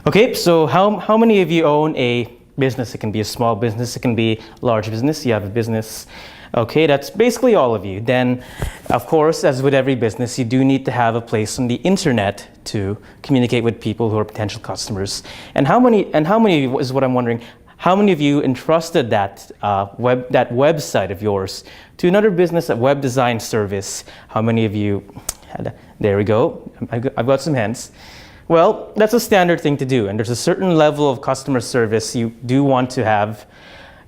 Okay, so how many of you own a business? It can be a small business, it can be a large business. You have a business. Okay, that's basically all of you. Then, of course, as with every business, you do need to have a place on the internet to communicate with people who are potential customers. And how many is what I'm wondering. How many of you entrusted that website of yours to another business, a web design service? How many of you had? There we go. I've got some hands. Well, that's a standard thing to do, and there's a certain level of customer service you do want to have.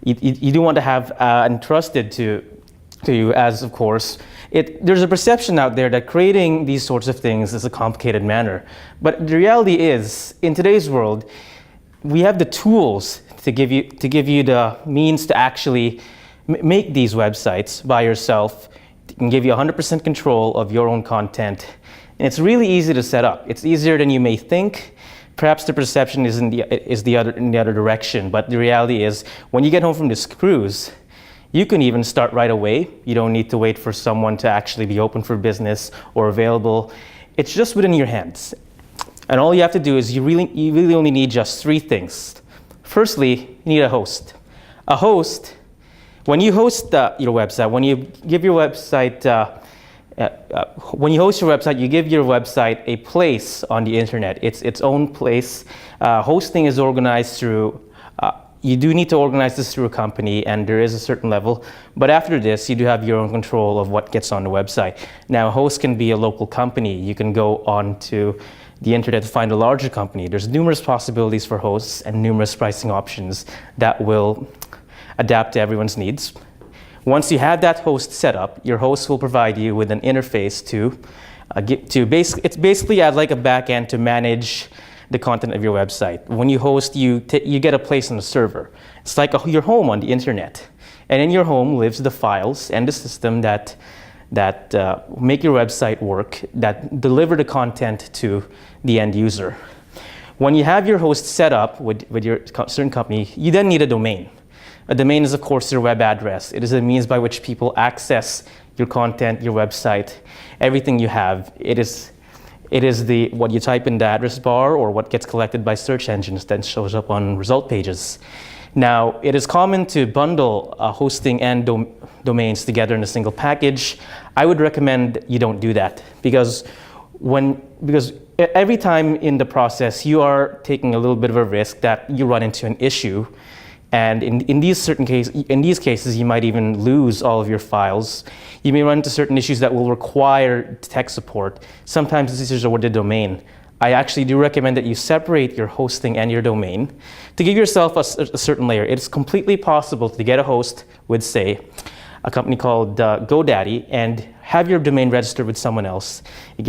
You do want to have entrusted to you, as of course. There's a perception out there that creating these sorts of things is a complicated manner, but the reality is, in today's world, we have the tools to give you the means to actually make these websites by yourself. It can give you 100% control of your own content. And it's really easy to set up. It's easier than you may think. Perhaps the perception is in the other direction, but the reality is when you get home from this cruise, you can even start right away. You don't need to wait for someone to actually be open for business or available. It's just within your hands. And all you have to do is you really only need just three things. Firstly, you need a host. A host, when you host your website, when you give your website when you host your website, you give your website a place on the internet. It's its own place. Hosting is organized through, you do need to organize this through a company, and there is a certain level. But after this, you do have your own control of what gets on the website. Now, a host can be a local company. You can go on to the internet to find a larger company. There's numerous possibilities for hosts and numerous pricing options that will adapt to everyone's needs. Once you have that host set up, your host will provide you with an interface it's basically like a back end to manage the content of your website. When you host, you get a place on the server. It's like your home on the internet. And in your home lives the files and the system that make your website work, that deliver the content to the end user. When you have your host set up with your certain company, you then need a domain. A domain is, of course, your web address. It is a means by which people access your content, your website, everything you have. It is what you type in the address bar or what gets collected by search engines that shows up on result pages. Now, it is common to bundle hosting and domains together in a single package. I would recommend you don't do that because every time in the process, you are taking a little bit of a risk that you run into an issue. And in these cases, you might even lose all of your files. You may run into certain issues that will require tech support. Sometimes these issues are with the domain. I actually do recommend that you separate your hosting and your domain to give yourself a certain layer. It's completely possible to get a host with, say, a company called GoDaddy and have your domain registered with someone else. It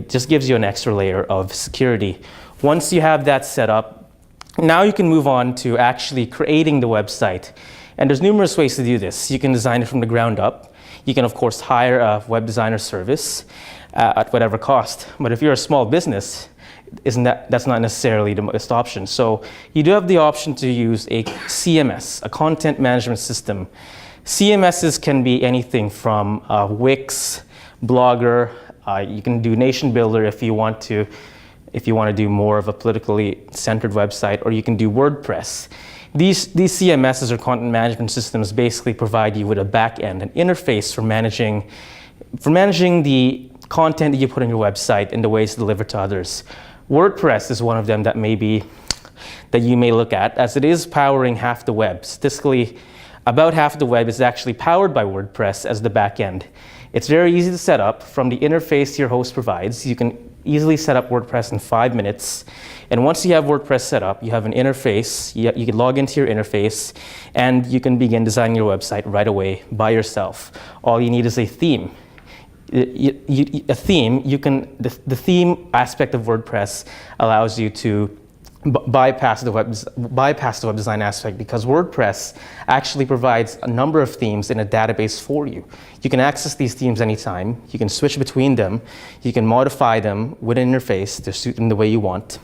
just gives you an extra layer of security. Once you have that set up, now you can move on to actually creating the website. And there's numerous ways to do this. You can design it from the ground up. You can, of course, hire a web designer service at whatever cost. But if you're a small business, that's not necessarily the best option. So you do have the option to use a CMS, a content management system. CMSs can be anything from Wix, Blogger. You can do Nation Builder if you want to do more of a politically centered website, or you can do WordPress. These CMSs or content management systems basically provide you with a back end, an interface for managing the content that you put on your website and the ways to deliver to others. WordPress is one of them that you may look at, as it is powering half the web. Statistically, about half of the web is actually powered by WordPress as the back end. It's very easy to set up from the interface your host provides. You can easily set up WordPress in 5 minutes. And once you have WordPress set up, you have an interface. You can log into your interface, and you can begin designing your website right away by yourself. All you need is a theme. The theme aspect of WordPress allows you to bypass the web design aspect, because WordPress actually provides a number of themes in a database for you. You can access these themes anytime. You can switch between them. You can modify them with an interface to suit them the way you want.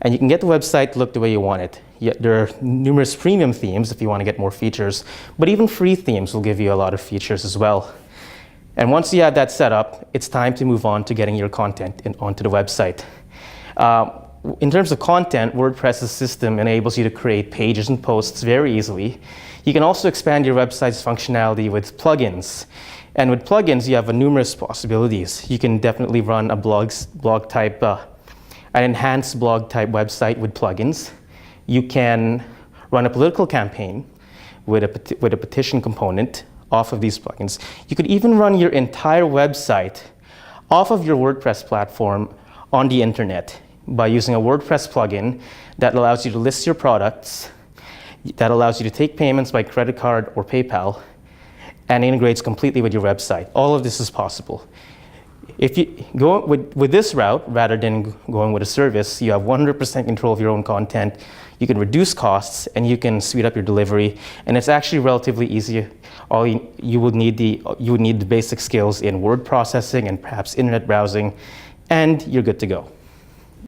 And you can get the website to look the way you want it. There are numerous premium themes if you want to get more features, but even free themes will give you a lot of features as well. And once you have that set up, it's time to move on to getting your content onto the website. in terms of content, WordPress's system enables you to create pages and posts very easily. You can also expand your website's functionality with plugins. And with plugins, you have numerous possibilities. You can definitely run a an enhanced blog type website with plugins. You can run a political campaign with a petition component off of these plugins. You could even run your entire website off of your WordPress platform on the internet by using a WordPress plugin that allows you to list your products, that allows you to take payments by credit card or PayPal, and integrates completely with your website. All of this is possible. If you go with this route, rather than going with a service, you have 100% control of your own content. You can reduce costs, and you can speed up your delivery. And it's actually relatively easy. You would need the basic skills in word processing and perhaps internet browsing, and you're good to go.